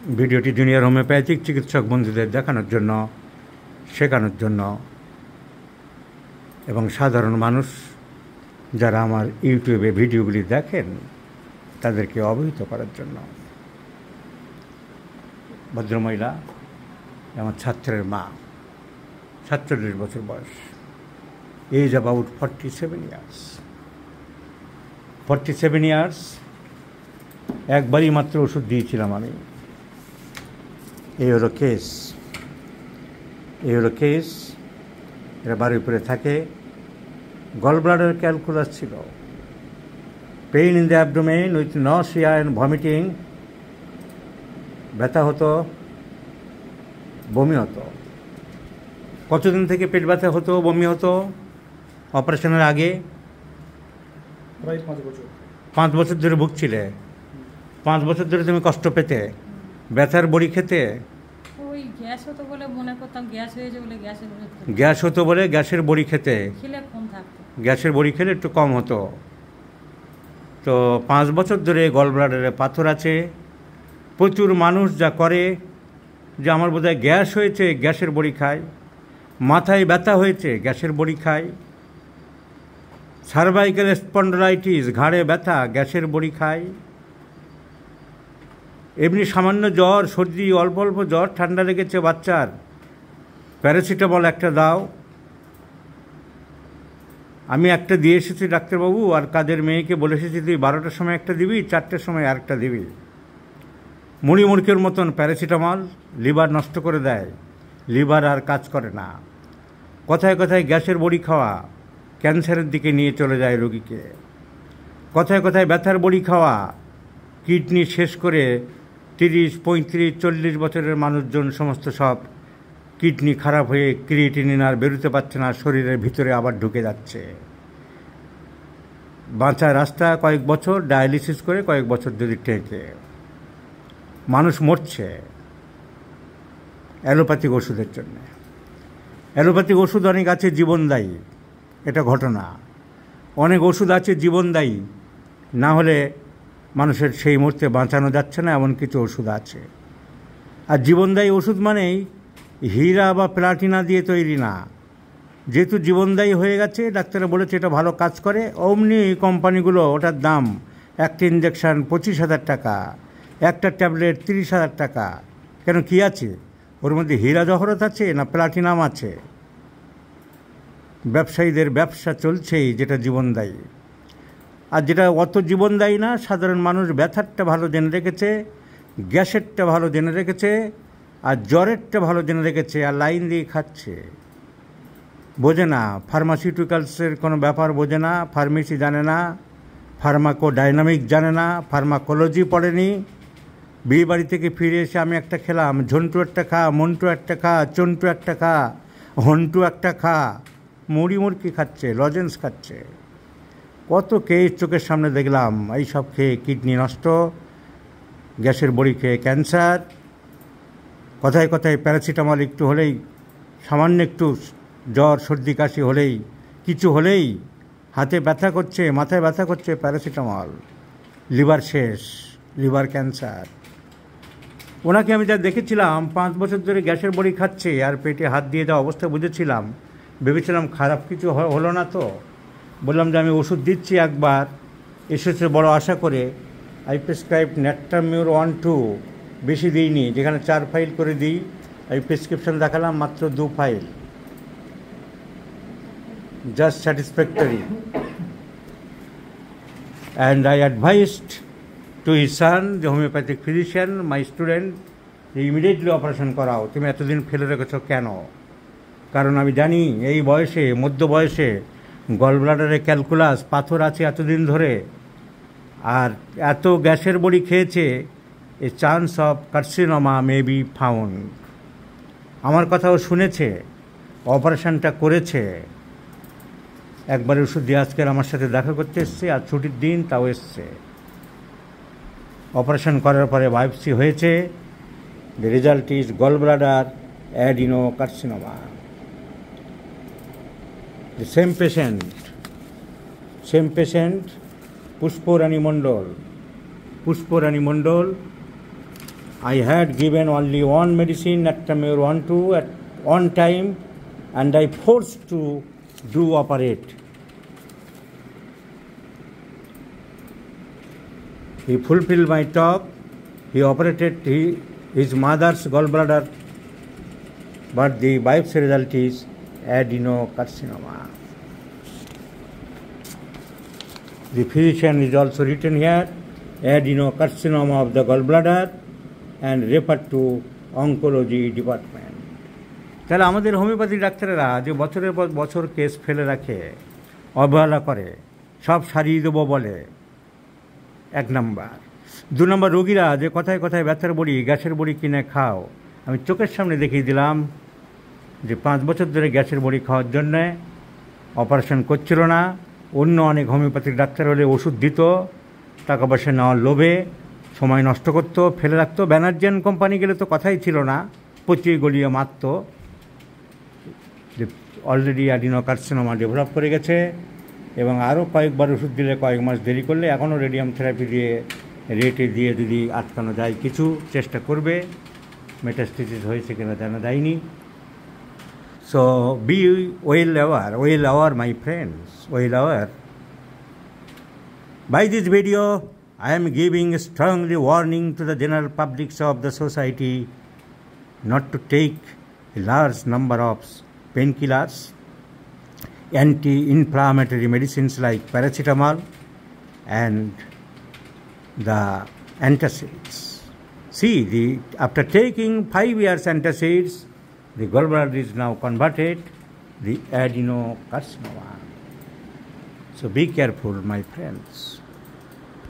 ভিডিওটি junior homeopathic চিকিৎসক বন্ধুদের দেখানোর জন্য, শেখানোর জন্য এবং সাধারণ মানুষ যারা আমার ইউটিউবে ভিডিওগুলি দেখেন তাদেরকে অবহিত করার জন্য। ভদ্রমহিলা আমার ছাত্রের মা, 47 বছর বয়স, এজ অ্যাবাউট 47 ইয়ার্স। 47 ইয়ার্স একবারই মাত্র ওষুধ দিয়েছিলাম আমি। এই হলো কেস, এরা বাড়ির উপরে থাকে। গল ব্লাডার ক্যালকুলাস ছিল, pain in the abdomen with nausea and vomiting, ব্যথা হতো, বমি হতো। কতদিন থেকে পেট ব্যথা হতো, বমি হতো? অপারেশনের আগে প্রায় 5 বছর। 5 বছর ধরে ভুগছিলে? 5 বছর ধরে তুমি কষ্ট পেতে, ব্যথার বড়ি খেতে? ওই গ্যাস হতো বলে মনে করতাম গ্যাস হয়েছে বলে গ্যাস হতো বলে গ্যাসের বড়ি খেতে, খেলে কম থাকতো, গ্যাসের বড়ি খেলে একটু কম হতো। তো 5 বছর ধরে গল ব্লাডারে পাথর আছে। প্রচুর মানুষ যা করে যে আমার বোধহয় গ্যাস হয়েছে, গ্যাসের বড়ি খায়, মাথায় ব্যথা হয়েছে, গ্যাসের বড়ি খায়, সার্ভাইকাল স্পন্ডলাইটিস, ঘাড়ে ব্যথা, গ্যাসের বড়ি খায়, এমনি সামান্য জ্বর, সর্দি, অল্প অল্প জ্বর, ঠান্ডা লেগেছে বাচ্চার, প্যারাসিটামল একটা দাও। আমি একটা দিয়ে এসেছি ডাক্তারবাবু, আর কাদের মেয়েকে বলে এসেছি তুই 12টার সময় একটা দিবি, 4টার সময় আরেকটা দিবি। মুড়ি মুড়কের মতন প্যারাসিটামল লিভার নষ্ট করে দেয়, লিভার আর কাজ করে না। কথায় কথায় গ্যাসের বড়ি খাওয়া ক্যান্সারের দিকে নিয়ে চলে যায় রোগীকে। কথায় কথায় ব্যথার বড়ি খাওয়া কিডনি শেষ করে 30, 35, 40 বছরের মানুষজন সমস্ত সব কিডনি খারাপ হয়ে ক্রিয়েটিনিন আর বেরোতে পারছে না, শরীরের ভিতরে আবার ঢুকে যাচ্ছে। বাঁচার রাস্তা কয়েক বছর ডায়ালিসিস করে, কয়েক বছর যদি টেকে, মানুষ মরছে অ্যালোপ্যাথিক ওষুধের জন্য। অ্যালোপ্যাথিক ওষুধ অনেক আছে জীবনদায়ী, এটা ঘটনা। অনেক ওষুধ আছে জীবনদায়ী, না হলে মানুষের সেই মুহূর্তে বাঁচানো যাচ্ছে না, এমন কিছু ওষুধ আছে। আর জীবনদায়ী ওষুধ মানেই হীরা বা প্লাটিনা দিয়ে তৈরি না। যেহেতু জীবনদায়ী হয়ে গেছে, ডাক্তাররা বলেছে এটা ভালো কাজ করে, অমনি কোম্পানিগুলো ওটার দাম, একটা ইঞ্জেকশান 25,000 টাকা, একটা ট্যাবলেট 30,000 টাকা। কেন, কী আছে ওর মধ্যে? হীরা জহরত আছে না প্লাটিনাম আছে? ব্যবসায়ীদের ব্যবসা চলছেই যেটা জীবনদায়ী। আর যেটা অত জীবনদায়ী না, সাধারণ মানুষ ব্যথারটা ভালো জেনে রেখেছে, গ্যাসেরটা ভালো জেনে রেখেছে, আর জ্বরেরটা ভালো জেনে রেখেছে, আর লাইন দিয়ে খাচ্ছে। বোঝে না ফার্মাসিউটিক্যালসের কোনো ব্যাপার, বোঝে না, ফার্মেসি জানে না, ফার্মাকো ডাইনামিক জানে না, ফার্মাকোলজি পড়েনি। বিয়ে বাড়ি থেকে ফিরে এসে আমি একটা খেলাম, ঝন্টু একটা খা, মন্টু একটা খা, চন্টু একটা খা, হন্টু একটা খা, মুড়ি মুড়কি খাচ্ছে, লজেন্স খাচ্ছে। কত কেস চোখের সামনে দেখলাম, এই সব খেয়ে কিডনি নষ্ট, গ্যাসের বড়ি খেয়ে ক্যান্সার। কথায় কথায় প্যারাসিটামল একটু হলেই, সামান্য একটু জ্বর সর্দি কাশি হলেই, কিছু হলেই হাতে ব্যথা করছে, মাথায় ব্যথা করছে, প্যারাসিটামল, লিভার শেষ, লিভার ক্যান্সার। ওনাকে আমি যা দেখেছিলাম 5 বছর ধরে গ্যাসের বড়ি খাচ্ছে আর পেটে হাত দিয়ে যা অবস্থা বুঝেছিলাম, ভেবেছিলাম খারাপ কিছু হলো না তো। বললাম যে আমি ওষুধ দিচ্ছি, একবার এসেছে বড় আশা করে। আই প্রেসক্রাইব ন্যাট্রামিউর 1-2, বেশি দিইনি, যেখানে 4 ফাইল করে দিই। আমি প্রেসক্রিপশন দেখালাম মাত্র 2 file, just satisfactory. And I advised to his son, the homeopathic physician, my student, যে ইমিডিয়েটলি অপারেশন করাও। তুমি এতদিন ফেলে রেখেছ কেন? কারণ আমি জানি এই বয়সে, মধ্য বয়সে গল ব্লাডারে ক্যালকুলাস, পাথর আছে এতদিন ধরে, আর এত গ্যাসের বড়ি খেয়েছে, এ chance of carcinoma may be found. আমার কথাও শুনেছে, অপারেশনটা করেছে। একবার ওষুধ দিয়ে আজকের আমার সাথে দেখা করতে এসছে, আর ছুটির দিন তাও এসছে। অপারেশন করার পরে বায়োপসি হয়েছে, the result is gall bladder adenocarcinoma. The same patient, Pushparani Mondal, I had given only one medicine, Actamur 1-2 at on time, and I forced to do operate. He fulfilled my talk. He operated his mother's gallbladder, but the biopsy result is adenocarcinoma. The physician is also written here, adenocarcinoma of the gallbladder, and referred to oncology department. তাহলে আমাদের homeopathy ডাক্তারেরা যে বছরের পর বছর case ফেলে রাখে, অবহেলা করে, সব সারিয়ে দেবো বলে, এক নাম্বার। দু নম্বর, রোগীরা যে কথায় কথায় ব্যথার বড়ি, গ্যাসের বড়ি কিনে খাও, আমি চোখের সামনে দেখিয়ে দিলাম যে 5 বছর ধরে গ্যাসের বড়ি খাওয়ার জন্যে অপারেশন করছিল না। অন্য অনেক হোমিওপ্যাথিক ডাক্তার হলে ওষুধ দিত, টাকা পয়সা নেওয়ার লোভে সময় নষ্ট করতো, ফেলে রাখতো। ব্যানার্জিয়ান কোম্পানি গেলে তো কথাই ছিল না, পচিয়ে গলিয়ে মারত। যে অলরেডি অ্যাডিনোকার্সিনোমা ডেভেলপ করে গেছে এবং আরও কয়েকবার ওষুধ দিলে কয়েক মাস দেরি করলে এখনও রেডিয়াম থেরাপি দিয়ে রেটে দিয়ে যদি আটকানো যায়, কিছু চেষ্টা করবে। মেটাস্টেসিস হয়েছে কিনা জানা যায়নি। So be well aware my friends, well aware. By this video, I am giving a strongly warning to the general publics of the society not to take a large number of painkillers, anti-inflammatory medicines like paracetamol and the antacids. See, after taking 5 years antacids, the gallbladder is now converted the adenocarcinoma. So be careful, my friends.